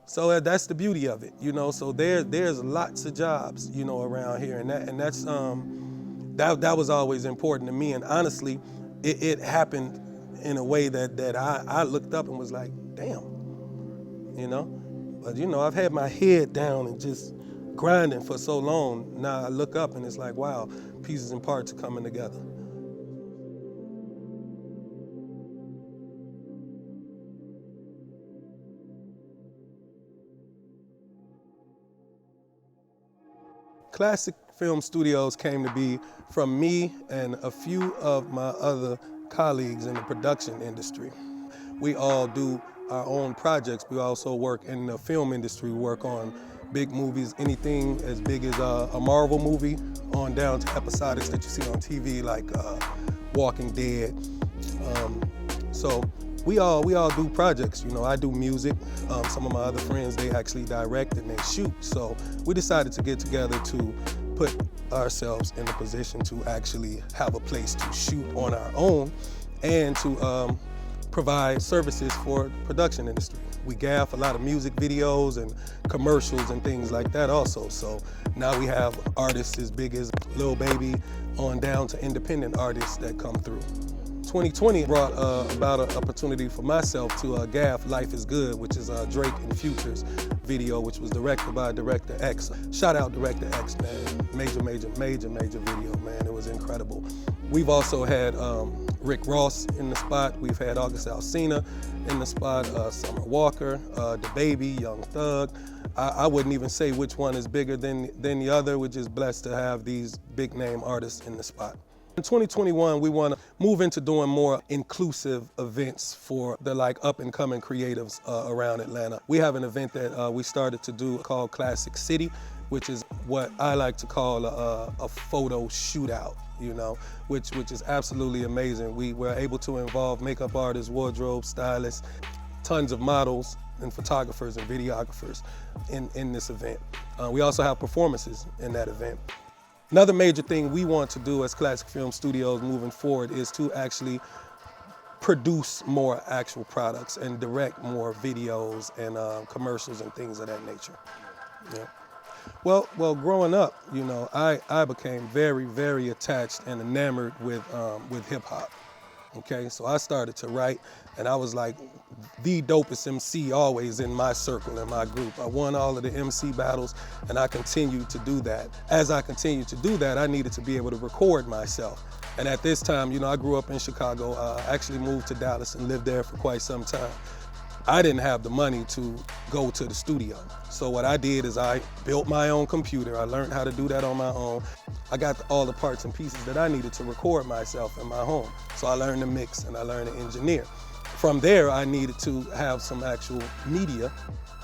So that's the beauty of it, you know. So there's lots of jobs, you know, around here, and that's that was always important to me. And honestly, it happened in a way that I looked up and was like, damn, you know. But you know, I've had my head down and just grinding for so long. Now I look up and it's like, wow, pieces and parts are coming together. Classic Film Studios came to be from me and a few of my other colleagues in the production industry. We all do our own projects. We also work in the film industry. We work on big movies, anything as big as a Marvel movie on down to episodics that you see on TV like Walking Dead. So we all do projects. You know, I do music. Some of my other friends, they actually direct and they shoot. So we decided to get together to put ourselves in a position to actually have a place to shoot on our own and to provide services for the production industry. We gaff a lot of music videos and commercials and things like that also. So now we have artists as big as Lil Baby on down to independent artists that come through. 2020 brought about an opportunity for myself to gaff Life is Good, which is Drake and Future's video, which was directed by Director X. Shout out Director X, man. Major video, man. It was incredible. We've also had Rick Ross in the spot. We've had August Alsina in the spot, Summer Walker, DaBaby, Young Thug. I wouldn't even say which one is bigger than the other. We're just blessed to have these big name artists in the spot. In 2021, we want to move into doing more inclusive events for the up and coming creatives around Atlanta. We have an event that we started to do called Classic City, which is what I like to call a photo shootout, you know, which is absolutely amazing. We were able to involve makeup artists, wardrobe stylists, tons of models and photographers and videographers in this event. We also have performances in that event. Another major thing we want to do as Classic Film Studios moving forward is to actually produce more actual products and direct more videos and commercials and things of that nature. Yeah. Well, growing up, you know, I became very attached and enamored with hip hop. Okay, so I started to write, and I was like the dopest MC always in my circle, in my group. I won all of the MC battles, and I continued to do that. As I continued to do that, I needed to be able to record myself. And at this time, you know, I grew up in Chicago. I actually moved to Dallas and lived there for quite some time. I didn't have the money to go to the studio. So what I did is I built my own computer. I learned how to do that on my own. I got all the parts and pieces that I needed to record myself in my home. So I learned to mix and I learned to engineer. From there, I needed to have some actual media.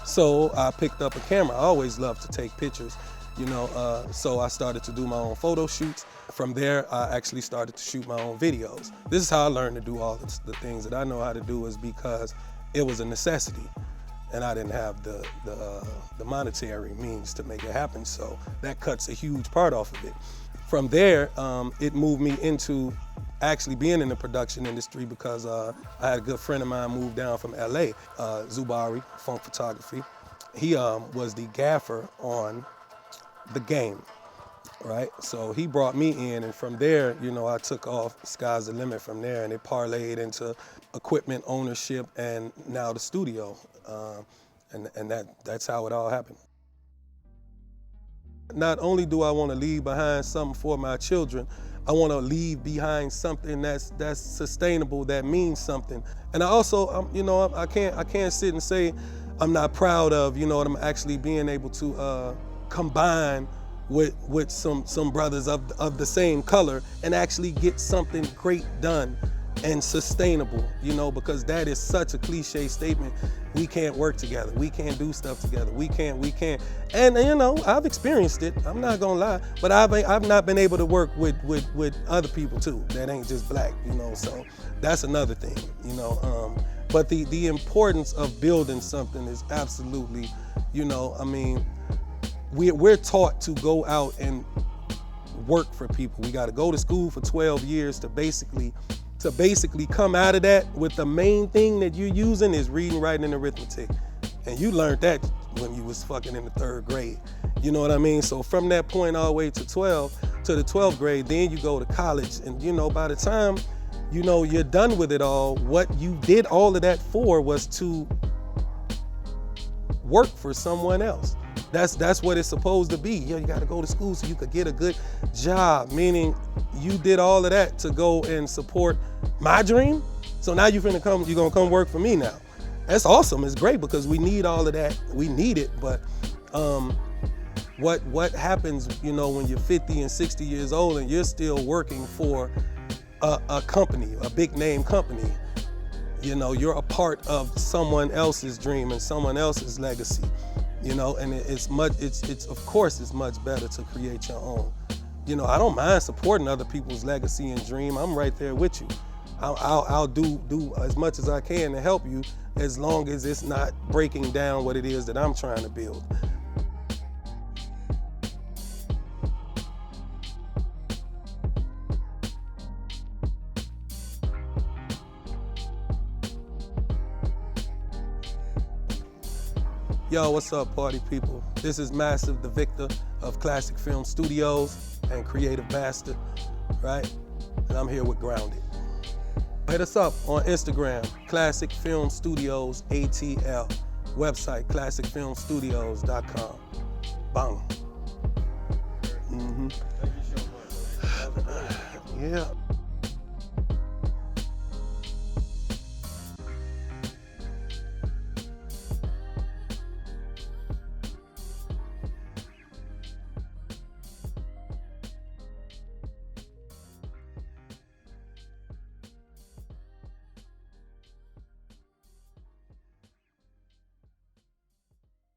So I picked up a camera. I always loved to take pictures, you know, so I started to do my own photo shoots. From there, I actually started to shoot my own videos. This is how I learned to do all the things that I know how to do, is because it was a necessity, and I didn't have the monetary means to make it happen, so that cuts a huge part off of it. From there, it moved me into actually being in the production industry because I had a good friend of mine move down from LA, Zubari, Funk Photography. He was the gaffer on The Game, right? So he brought me in, and from there, you know, I took off. Sky's the limit from there, and it parlayed into equipment ownership and now the studio. And that's how it all happened. Not only do I want to leave behind something for my children, I want to leave behind something that's sustainable, that means something. And I also, you know, I can't sit and say I'm not proud of, you know, what I'm actually being able to combine with some brothers of the same color and actually get something great done and sustainable, you know, because that is such a cliche statement. We can't work together. We can't do stuff together. We can't. And you know, I've experienced it. I'm not gonna lie, but I've not been able to work with other people too. That ain't just black, you know. So that's another thing, you know. But the importance of building something is absolutely, you know. I mean, we're taught to go out and work for people. We got to go to school for 12 years to basically come out of that with the main thing that you're using is reading, writing, and arithmetic. And you learned that when you was fucking in the 3rd grade. You know what I mean? So from that point all the way to 12, to the 12th grade, then you go to college. And you know, by the time, you know, you're done with it all, what you did all of that for was to work for someone else. That's what it's supposed to be. You gotta go to school so you could get a good job, meaning you did all of that to go and support my dream. So now you're gonna come work for me now. That's awesome, it's great because we need all of that, we need it, but what happens, you know, when you're 50 and 60 years old and you're still working for a company, a big name company, you know, you're a part of someone else's dream and someone else's legacy, you know, and it's of course it's much better to create your own. You know, I don't mind supporting other people's legacy and dream. I'm right there with you. I'll do as much as I can to help you as long as it's not breaking down what it is that I'm trying to build. Yo, what's up, party people? This is Massive, the Victor of Classic Film Studios and Creative Bastard, right? And I'm here with Grounded. Hit us up on Instagram, Classic Film Studios ATL. Website, classicfilmstudios.com. Bang. Thank you so much. Yeah.